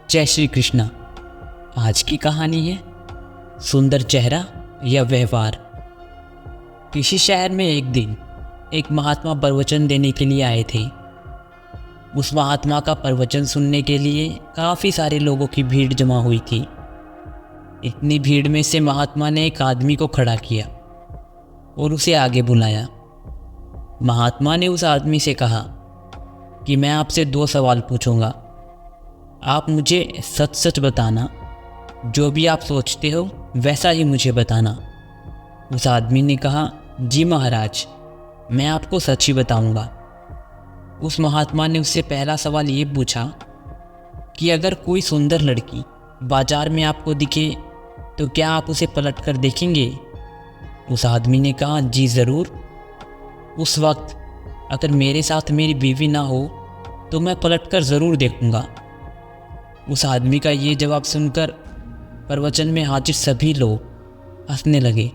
जय श्री कृष्णा। आज की कहानी है सुंदर चेहरा या व्यवहार। किसी शहर में एक दिन एक महात्मा प्रवचन देने के लिए आए थे। उस महात्मा का प्रवचन सुनने के लिए काफ़ी सारे लोगों की भीड़ जमा हुई थी। इतनी भीड़ में से महात्मा ने एक आदमी को खड़ा किया और उसे आगे बुलाया। महात्मा ने उस आदमी से कहा कि मैं आपसे 2 सवाल पूछूंगा, आप मुझे सच सच बताना, जो भी आप सोचते हो वैसा ही मुझे बताना। उस आदमी ने कहा, जी महाराज, मैं आपको सच ही बताऊंगा। उस महात्मा ने उससे पहला सवाल ये पूछा कि अगर कोई सुंदर लड़की बाजार में आपको दिखे तो क्या आप उसे पलट कर देखेंगे? उस आदमी ने कहा, जी ज़रूर। उस वक्त अगर मेरे साथ मेरी बीवी ना हो तो मैं पलट कर ज़रूर देखूंगा। उस आदमी का ये जवाब सुनकर प्रवचन में हाजिर सभी लोग हंसने लगे।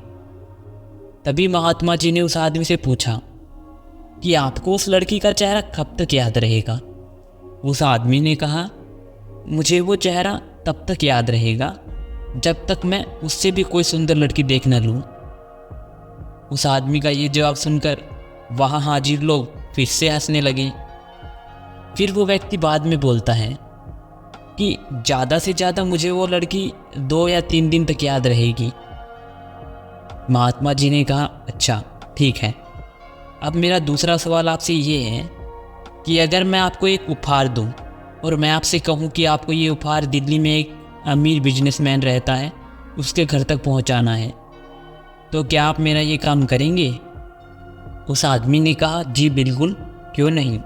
तभी महात्मा जी ने उस आदमी से पूछा कि आपको उस लड़की का चेहरा कब तक याद रहेगा? उस आदमी ने कहा, मुझे वो चेहरा तब तक याद रहेगा जब तक मैं उससे भी कोई सुंदर लड़की देख न लूँ। उस आदमी का ये जवाब सुनकर वहाँ हाजिर लोग फिर से हंसने लगे। फिर वो व्यक्ति बाद में बोलता है कि ज़्यादा से ज़्यादा मुझे वो लड़की 2 या 3 दिन तक याद रहेगी। महात्मा जी ने कहा, अच्छा ठीक है। अब मेरा दूसरा सवाल आपसे ये है कि अगर मैं आपको एक उपहार दूं और मैं आपसे कहूं कि आपको ये उपहार दिल्ली में एक अमीर बिजनेसमैन रहता है, उसके घर तक पहुंचाना है, तो क्या आप मेरा ये काम करेंगे? उस आदमी ने कहा, जी बिल्कुल, क्यों नहीं,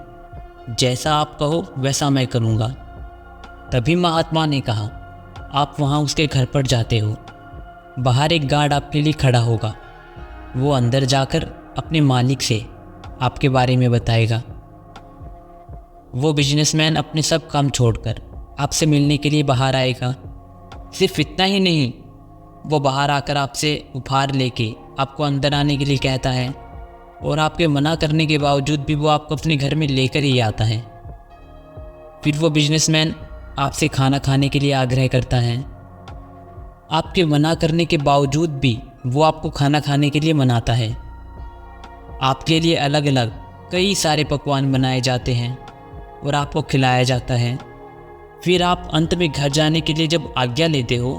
जैसा आप कहो वैसा मैं करूँगा। तभी महात्मा ने कहा, आप वहाँ उसके घर पर जाते हो, बाहर एक गार्ड आपके लिए खड़ा होगा। वो अंदर जाकर अपने मालिक से आपके बारे में बताएगा। वो बिजनेसमैन अपने सब काम छोड़कर आपसे मिलने के लिए बाहर आएगा। सिर्फ इतना ही नहीं, वो बाहर आकर आपसे उपहार लेके आपको अंदर आने के लिए कहता है और आपके मना करने के बावजूद भी वो आपको अपने घर में लेकर ही आता है। फिर वो बिजनेसमैन आपसे खाना खाने के लिए आग्रह करता है। आपके मना करने के बावजूद भी वो आपको खाना खाने के लिए मनाता है। आपके लिए अलग अलग कई सारे पकवान बनाए जाते हैं और आपको खिलाया जाता है। फिर आप अंत में घर जाने के लिए जब आज्ञा लेते हो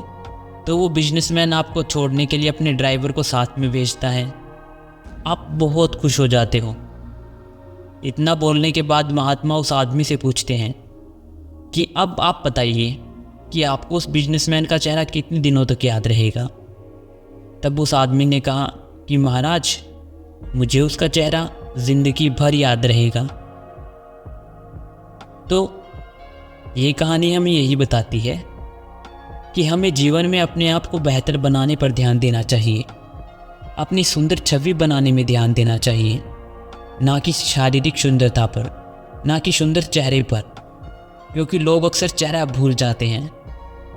तो वो बिजनेसमैन आपको छोड़ने के लिए अपने ड्राइवर को साथ में भेजता है। आप बहुत खुश हो जाते हो। इतना बोलने के बाद महात्मा उस आदमी से पूछते हैं कि अब आप बताइए कि आपको उस बिजनेसमैन का चेहरा कितने दिनों तक याद रहेगा? तब उस आदमी ने कहा कि महाराज, मुझे उसका चेहरा जिंदगी भर याद रहेगा। तो ये कहानी हमें यही बताती है कि हमें जीवन में अपने आप को बेहतर बनाने पर ध्यान देना चाहिए, अपनी सुंदर छवि बनाने में ध्यान देना चाहिए, ना कि शारीरिक सुंदरता पर, ना कि सुंदर चेहरे पर, क्योंकि लोग अक्सर चेहरा भूल जाते हैं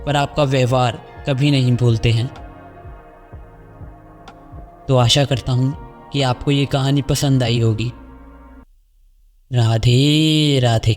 पर आपका व्यवहार कभी नहीं भूलते हैं। तो आशा करता हूँ कि आपको ये कहानी पसंद आई होगी। राधे राधे।